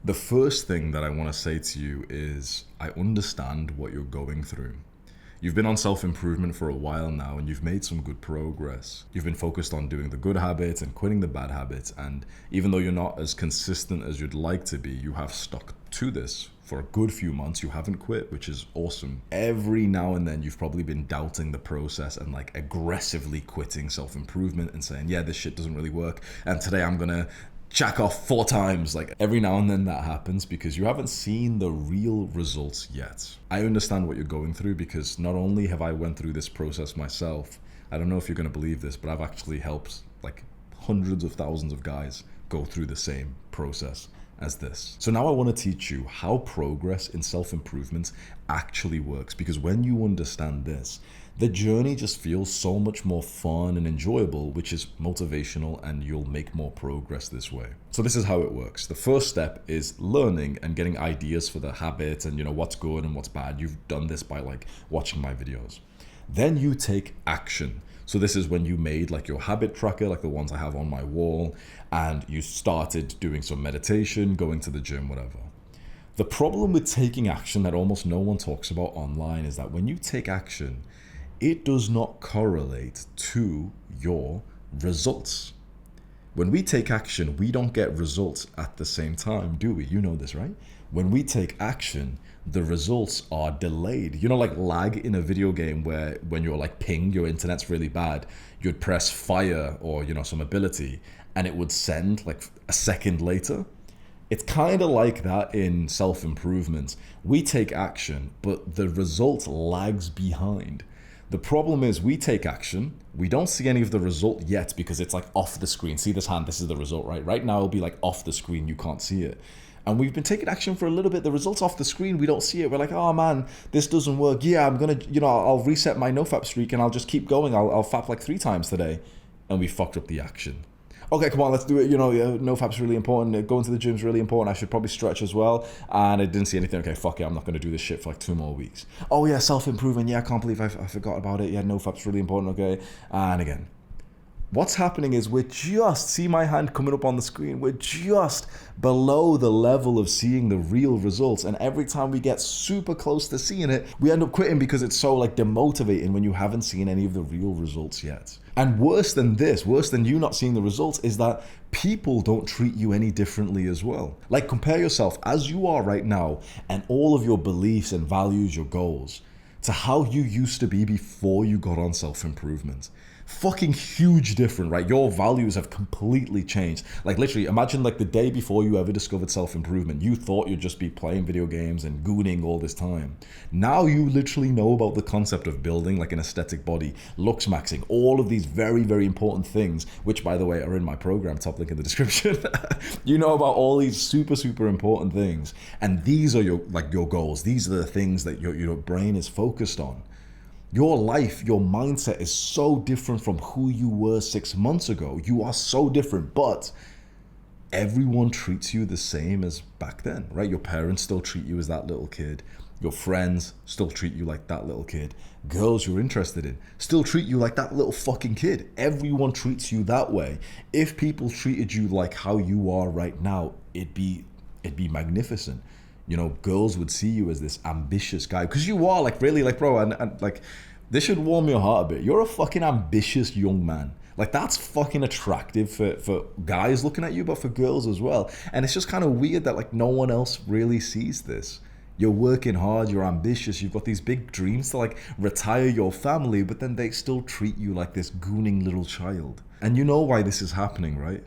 The first thing that I want to say to you is I understand what you're going through. You've been on self-improvement for a while now and you've made some good progress. You've been focused on doing the good habits and quitting the bad habits, and even though you're not as consistent as you'd like to be, you have stuck to this for a good few months. You haven't quit, which is awesome. Every now and then you've probably been doubting the process and like aggressively quitting self-improvement and saying, yeah, this shit doesn't really work, and today I'm gonna jack off 4 times. Like every now and then that happens because you haven't seen the real results yet. I understand what you're going through because not only have I went through this process myself, I don't know if you're going to believe this, but I've actually helped like hundreds of thousands of guys go through the same process as this. So now I want to teach you how progress in self-improvement actually works, because when you understand this, the journey just feels so much more fun and enjoyable, which is motivational, and you'll make more progress this way. So this is how it works. The first step is learning and getting ideas for the habits and what's good and what's bad. You've done this by like watching my videos. Then you take action. So this is when you made like your habit tracker, like the ones I have on my wall, and you started doing some meditation, going to the gym, whatever. The problem with taking action that almost no one talks about online is that when you take action, it does not correlate to your results. When we take action, we don't get results at the same time, do we? You know this, right? When we take action, the results are delayed. Like lag in a video game where when you're like ping, your internet's really bad, you'd press fire or, some ability and it would send like a second later. It's kind of like that in self-improvement. We take action, but the result lags behind. The problem is we take action, we don't see any of the result yet because it's like off the screen. See this hand, this is the result, right? Right now it'll be like off the screen, you can't see it. And we've been taking action for a little bit, the result's off the screen, we don't see it. We're like, oh man, this doesn't work. Yeah, I'm gonna, I'll reset my nofap streak and I'll just keep going. I'll fap like 3 times today. And we fucked up the action. Okay, come on, let's do it. NoFap's really important. Going to the gym's really important. I should probably stretch as well. And I didn't see anything. Okay, fuck it. I'm not going to do this shit for like 2 more weeks. Oh yeah, self-improvement. Yeah, I can't believe I forgot about it. Yeah, NoFap's really important. Okay. And again, what's happening is see my hand coming up on the screen. We're just below the level of seeing the real results. And every time we get super close to seeing it, we end up quitting because it's so like demotivating when you haven't seen any of the real results yet. And worse than this, worse than you not seeing the results, is that people don't treat you any differently as well. Like compare yourself as you are right now and all of your beliefs and values, your goals, to how you used to be before you got on self-improvement. Fucking huge different, right? Your values have completely changed. Like literally, imagine like the day before you ever discovered self-improvement, you thought you'd just be playing video games and gooning all this time. Now you literally know about the concept of building like an aesthetic body, looks maxing, all of these very, very important things, which by the way are in my program, top link in the description. You know about all these super, super important things. And these are your goals. These are the things that your brain is focused on. Your life, your mindset is so different from who you were 6 months ago. You are so different, but everyone treats you the same as back then, right? Your parents still treat you as that little kid. Your friends still treat you like that little kid. Girls you're interested in still treat you like that little fucking kid. Everyone treats you that way. If people treated you like how you are right now, it'd be magnificent. Girls would see you as this ambitious guy because you are like really like, bro, and like this should warm your heart a bit. You're a fucking ambitious young man. Like that's fucking attractive for guys looking at you, but for girls as well. And it's just kind of weird that like no one else really sees this. You're working hard, you're ambitious, you've got these big dreams to like retire your family, but then they still treat you like this gooning little child. And you know why this is happening, right?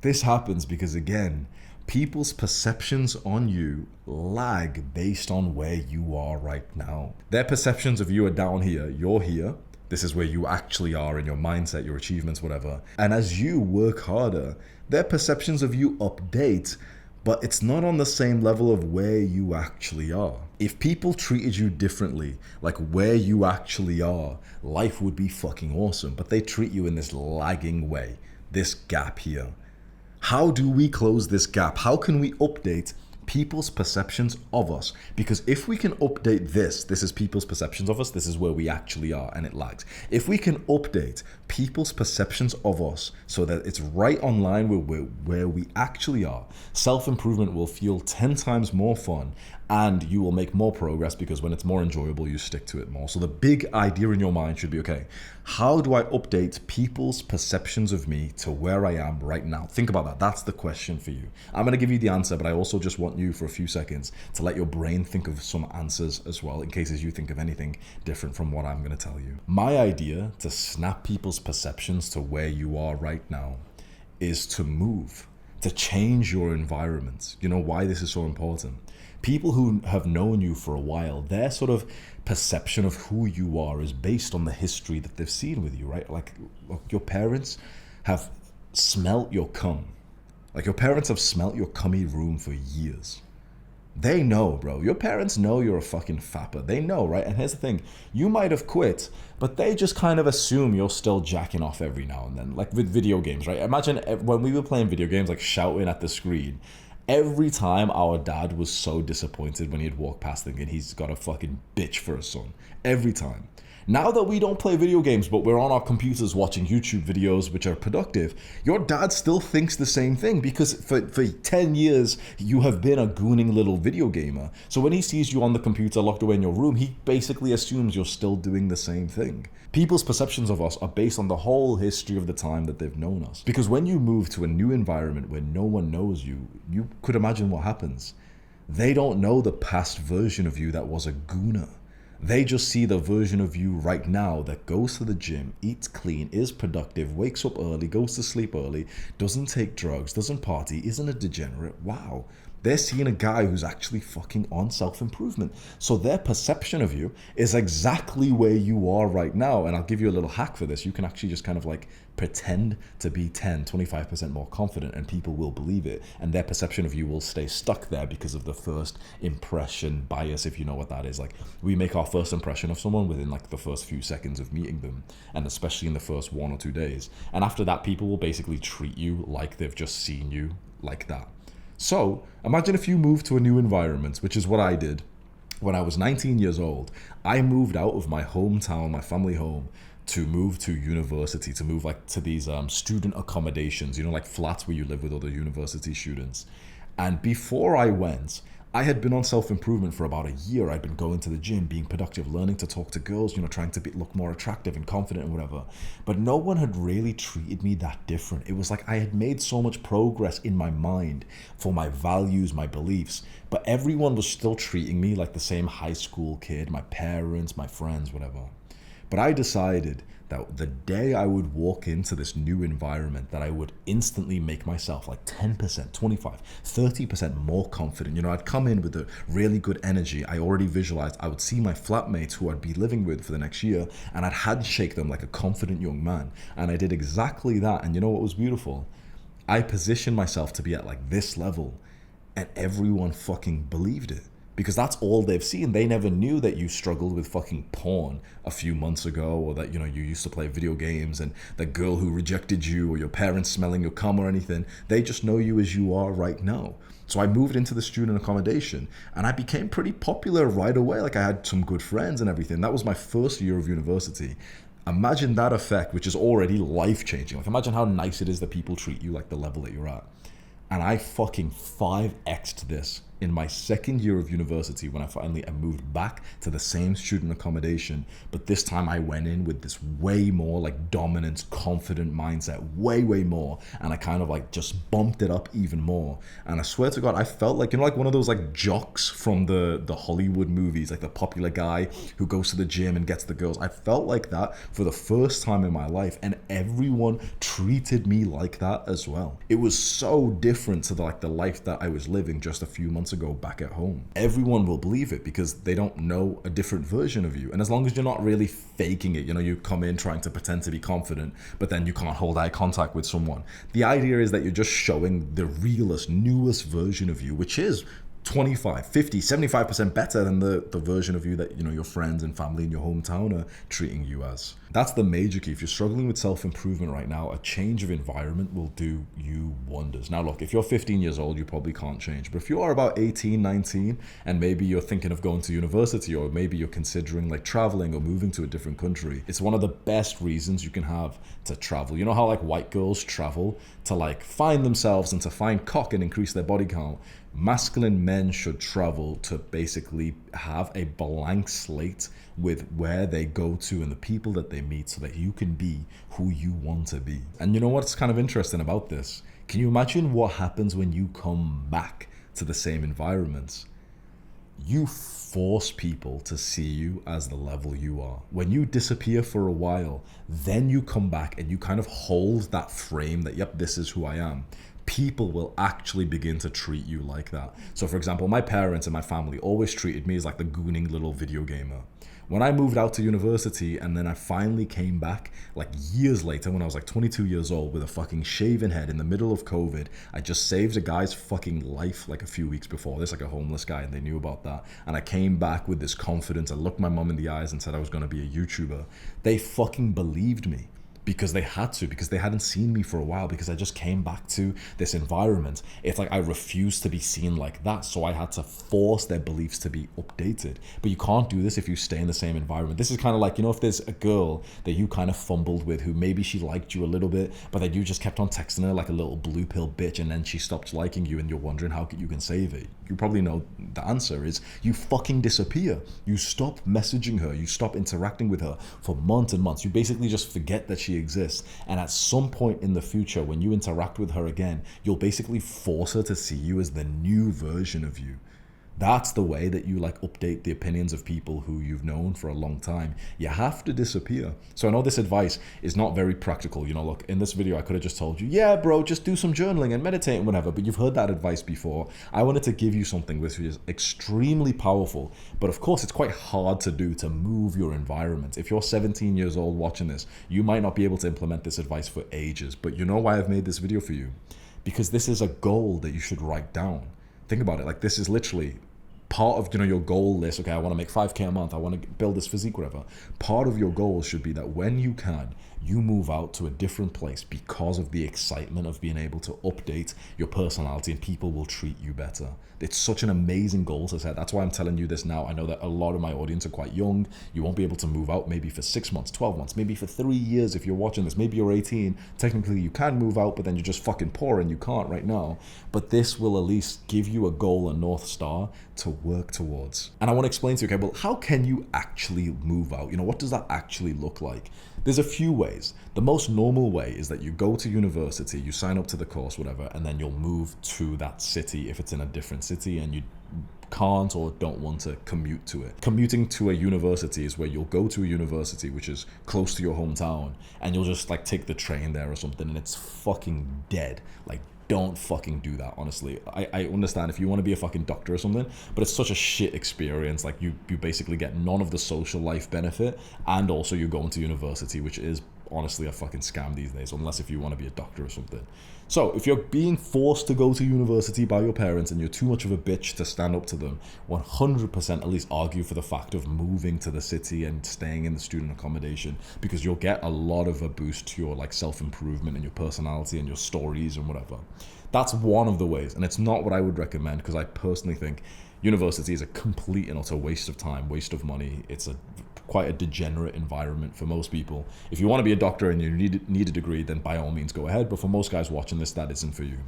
This happens because again, people's perceptions on you lag based on where you are right now. Their perceptions of you are down here, you're here. This is where you actually are in your mindset, your achievements, whatever. And as you work harder, their perceptions of you update, but it's not on the same level of where you actually are. If people treated you differently, like where you actually are, life would be fucking awesome. But they treat you in this lagging way, this gap here. How do we close this gap? How can we update people's perceptions of us. Because if we can update this is people's perceptions of us, this is where we actually are, and it lags. If we can update people's perceptions of us so that it's right online with where we actually are, self-improvement will feel 10 times more fun, and you will make more progress, because when it's more enjoyable, you stick to it more. So the big idea in your mind should be, okay, how do I update people's perceptions of me to where I am right now? Think about that. That's the question for you. I'm going to give you the answer, but I also just want you for a few seconds to let your brain think of some answers as well, in case you think of anything different from what I'm going to tell you. My idea to snap people's perceptions to where you are right now is to move, to change your environment. You know why this is so important? People who have known you for a while, their sort of perception of who you are is based on the history that they've seen with you, right? Like your parents have smelt your cum. Like your parents have smelt your cummy room for years. They know, bro. Your parents know you're a fucking fapper. They know, right? And here's the thing. You might have quit, but they just kind of assume you're still jacking off every now and then. Like with video games, right? Imagine when we were playing video games, like shouting at the screen. Every time our dad was so disappointed when he'd walk past thinking he's got a fucking bitch for a son. Every time. Now that we don't play video games, but we're on our computers watching YouTube videos which are productive, your dad still thinks the same thing, because for 10 years, you have been a gooning little video gamer. So when he sees you on the computer locked away in your room, he basically assumes you're still doing the same thing. People's perceptions of us are based on the whole history of the time that they've known us. Because when you move to a new environment where no one knows you, you could imagine what happens. They don't know the past version of you that was a gooner. They just see the version of you right now that goes to the gym, eats clean, is productive, wakes up early, goes to sleep early, doesn't take drugs, doesn't party, isn't a degenerate. Wow. They're seeing a guy who's actually fucking on self-improvement. So their perception of you is exactly where you are right now. And I'll give you a little hack for this. You can actually just kind of like pretend to be 10, 25% more confident, and people will believe it. And their perception of you will stay stuck there because of the first impression bias, if you know what that is. Like, we make our first impression of someone within like the first few seconds of meeting them, and especially in the first 1 or 2 days. And after that, people will basically treat you like they've just seen you like that. So imagine if you moved to a new environment, which is what I did. When I was 19 years old, I moved out of my hometown, my family home, to move to university, to move like to these student accommodations, you know, like flats where you live with other university students. And before I went, I had been on self-improvement for about a year. I'd been going to the gym, being productive, learning to talk to girls, you know, trying to look more attractive and confident and whatever. But no one had really treated me that different. It was like I had made so much progress in my mind for my values, my beliefs, but everyone was still treating me like the same high school kid, my parents, my friends, whatever. But I decided that the day I would walk into this new environment, that I would instantly make myself like 10%, 25, 30% more confident. You know, I'd come in with a really good energy. I already visualized I would see my flatmates who I'd be living with for the next year, and I'd handshake them like a confident young man. And I did exactly that. And you know what was beautiful? I positioned myself to be at like this level, and everyone fucking believed it. Because that's all they've seen. They never knew that you struggled with fucking porn a few months ago, or that, you know, you used to play video games, and the girl who rejected you, or your parents smelling your cum or anything. They just know you as you are right now. So I moved into the student accommodation, and I became pretty popular right away. Like, I had some good friends and everything. That was my first year of university. Imagine that effect, which is already life-changing. Like, imagine how nice it is that people treat you like the level that you're at. And I fucking 5x'd this in my second year of university when I moved back to the same student accommodation. But this time I went in with this way more like dominant, confident mindset, way more. And I kind of like just bumped it up even more. And I swear to God, I felt like, you know, like one of those like jocks from the Hollywood movies, like the popular guy who goes to the gym and gets the girls. I felt like that for the first time in my life, and everyone treated me like that as well. It was so different to the life that I was living just a few months ago back at home. Everyone will believe it because they don't know a different version of you. And as long as you're not really faking it, you know, you come in trying to pretend to be confident, but then you can't hold eye contact with someone. The idea is that you're just showing the realest, newest version of you, which is 25, 50, 75% better than the version of you that, you know, your friends and family in your hometown are treating you as. That's the major key. If you're struggling with self-improvement right now, a change of environment will do you wonders. Now, look, if you're 15 years old, you probably can't change. But if you are about 18, 19, and maybe you're thinking of going to university, or maybe you're considering like traveling or moving to a different country, it's one of the best reasons you can have to travel. You know how like white girls travel to like find themselves and to find cock and increase their body count? Masculine men should travel to basically have a blank slate with where they go to and the people that they meet, so that you can be who you want to be. And you know what's kind of interesting about this? Can you imagine what happens when you come back to the same environments? You force people to see you as the level you are. When you disappear for a while, then you come back and you kind of hold that frame that, yep, this is who I am. People will actually begin to treat you like that. So for example, my parents and my family always treated me as like the gooning little video gamer. When I moved out to university and then I finally came back like years later when I was like 22 years old with a fucking shaven head in the middle of COVID, I just saved a guy's fucking life like a few weeks before this, like a homeless guy, and they knew about that. And I came back with this confidence. I looked my mom in the eyes and said I was going to be a YouTuber. They fucking believed me. Because they had to, because they hadn't seen me for a while, because I just came back to this environment. It's like I refused to be seen like that, so I had to force their beliefs to be updated. But you can't do this if you stay in the same environment. This is kind of like, you know, if there's a girl that you kind of fumbled with who maybe she liked you a little bit, but then you just kept on texting her like a little blue pill bitch, and then she stopped liking you and you're wondering how you can save it. You probably know the answer is you fucking disappear. You stop messaging her, you stop interacting with her for months and months. You basically just forget that she exists, and at some point in the future when you interact with her again, you'll basically force her to see you as the new version of you. That's the way that you like update the opinions of people who you've known for a long time. You have to disappear. So I know this advice is not very practical. You know, look, in this video I could have just told you, yeah bro, just do some journaling and meditate and whatever, but you've heard that advice before. I wanted to give you something which is extremely powerful, but of course it's quite hard to do, to move your environment. If you're 17 years old watching this, you might not be able to implement this advice for ages, but you know why I've made this video for you? Because this is a goal that you should write down. Think about it, like this is literally part of, you know, your goal list. Okay, I want to make 5K a month, I want to build this physique, whatever. Part of your goals should be that when you can, you move out to a different place because of the excitement of being able to update your personality, and people will treat you better. It's such an amazing goal to set. That's why I'm telling you this now. I know that a lot of my audience are quite young. You won't be able to move out maybe for 6 months, 12 months, maybe for 3 years if you're watching this. Maybe you're 18. Technically you can move out, but then you're just fucking poor and you can't right now. But this will at least give you a goal, a North Star to work towards. And I want to explain to you, okay, well, how can you actually move out? You know, what does that actually look like? There's a few ways. The most normal way is that you go to university, you sign up to the course, whatever, and then you'll move to that city if it's in a different city and you can't or don't want to commute to it. Commuting to a university is where you'll go to a university which is close to your hometown, and you'll just like take the train there or something, and it's fucking dead. Like, don't fucking do that, honestly. I understand if you want to be a fucking doctor or something, but it's such a shit experience. Like you basically get none of the social life benefit, and also you're going to university, which is honestly a fucking scam these days, unless if you want to be a doctor or something. So if you're being forced to go to university by your parents and you're too much of a bitch to stand up to them, 100% at least argue for the fact of moving to the city and staying in the student accommodation, because you'll get a lot of a boost to your like self-improvement and your personality and your stories and whatever. That's one of the ways, and it's not what I would recommend, because I personally think university is a complete and utter waste of time, waste of money. It's quite a degenerate environment for most people. If you want to be a doctor and you need a degree, then by all means go ahead, but for most guys watching this, that isn't for you.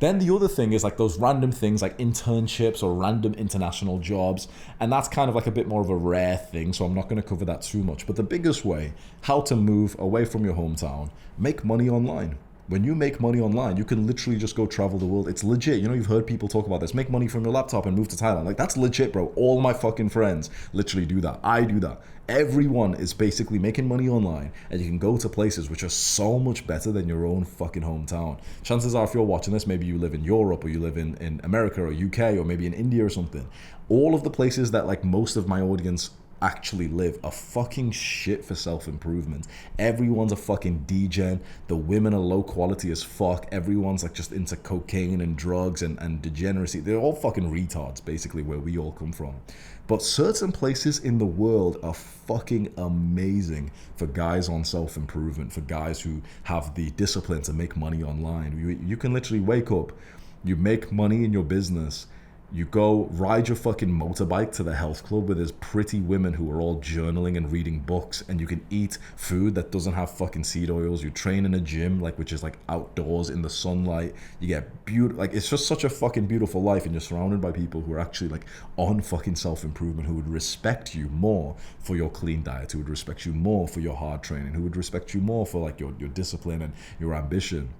Then the other thing is like those random things like internships or random international jobs, and that's kind of like a bit more of a rare thing, so I'm not going to cover that too much. But the biggest way, how to move away from your hometown, make money online. When you make money online, you can literally just go travel the world. It's legit. You know, you've heard people talk about this. Make money from your laptop and move to Thailand. Like, that's legit, bro. All my fucking friends literally do that. I do that. Everyone is basically making money online, and you can go to places which are so much better than your own fucking hometown. Chances are, if you're watching this, maybe you live in Europe, or you live in America or UK, or maybe in India or something. All of the places that like most of my audience actually live are fucking shit for self-improvement. Everyone's a fucking degen. The women are low quality as fuck. Everyone's like just into cocaine and drugs and degeneracy. They're all fucking retards, basically, where we all come from. But certain places in the world are fucking amazing for guys on self-improvement, for guys who have the discipline to make money online. You can literally wake up, you make money in your business, you go ride your fucking motorbike to the health club where there's pretty women who are all journaling and reading books, and you can eat food that doesn't have fucking seed oils. You train in a gym, like, which is like outdoors in the sunlight. You get beautiful, like, it's just such a fucking beautiful life, and you're surrounded by people who are actually like on fucking self-improvement, who would respect you more for your clean diet, who would respect you more for your hard training, who would respect you more for like your discipline and your ambition.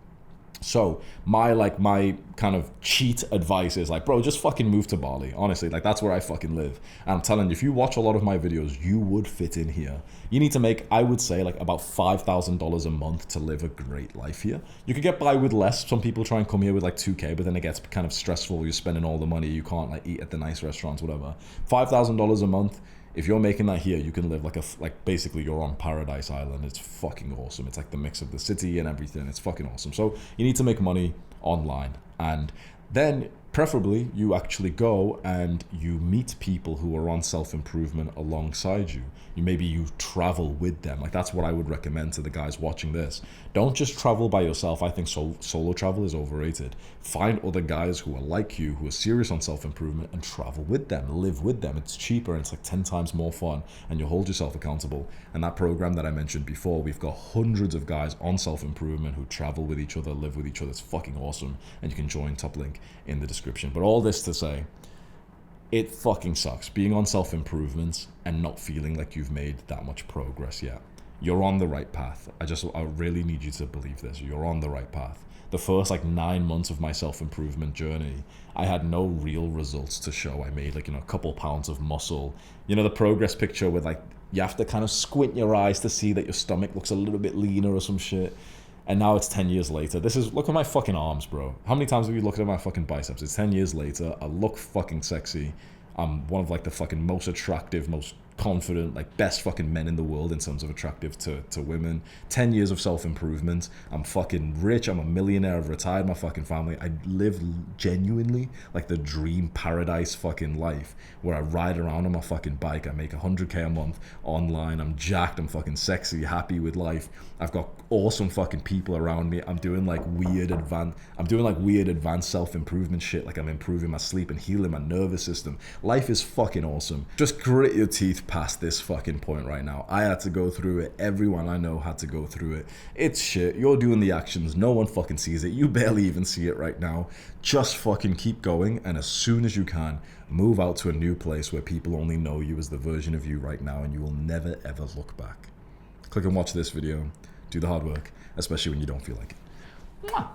So my kind of cheat advice is like, bro, just fucking move to Bali. Honestly, like, that's where I fucking live. And I'm telling you, if you watch a lot of my videos, you would fit in here. You need to make, I would say, like about $5,000 a month to live a great life here. You could get by with less. Some people try and come here with like 2K, but then it gets kind of stressful. You're spending all the money. You can't like eat at the nice restaurants, whatever. $5,000 a month. If you're making that here, you can live like basically you're on Paradise Island. It's fucking awesome. It's like the mix of the city and everything. It's fucking awesome. So you need to make money online, and then preferably you actually go and you meet people who are on self-improvement alongside you. Maybe you travel with them. Like, that's what I would recommend to the guys watching this. Don't just travel by yourself. I think solo travel is overrated. Find other guys who are like you, who are serious on self-improvement, and travel with them, live with them. It's cheaper and it's like 10 times more fun, and you'll hold yourself accountable. And that program that I mentioned before, we've got hundreds of guys on self-improvement who travel with each other, live with each other. It's fucking awesome. And you can join, top link in the description. But all this to say, it fucking sucks being on self-improvement and not feeling like you've made that much progress yet. You're on the right path. I really need you to believe this. You're on the right path. The first like 9 months of my self-improvement journey, I had no real results to show. I made like, a couple pounds of muscle. The progress picture with like, you have to kind of squint your eyes to see that your stomach looks a little bit leaner or some shit. And now it's 10 years later. Look at my fucking arms, bro. How many times have you looked at my fucking biceps? It's 10 years later. I look fucking sexy. I'm one of like the fucking most attractive, most confident, like best fucking men in the world in terms of attractive to women. 10 years of self-improvement. I'm fucking rich. I'm a millionaire. I've retired my fucking family. I live genuinely like the dream paradise fucking life where I ride around on my fucking bike. I make 100K a month online. I'm jacked. I'm fucking sexy, happy with life. I've got awesome fucking people around me. I'm doing like weird advanced self-improvement shit. Like, I'm improving my sleep and healing my nervous system. Life is fucking awesome. Just grit your teeth past this fucking point right now. I had to go through it. Everyone I know had to go through it. It's shit. You're doing the actions. No one fucking sees it. You barely even see it right now. Just fucking keep going, and as soon as you can, move out to a new place where people only know you as the version of you right now, and you will never ever look back. Click and watch this video. Do the hard work, especially when you don't feel like it. Mwah.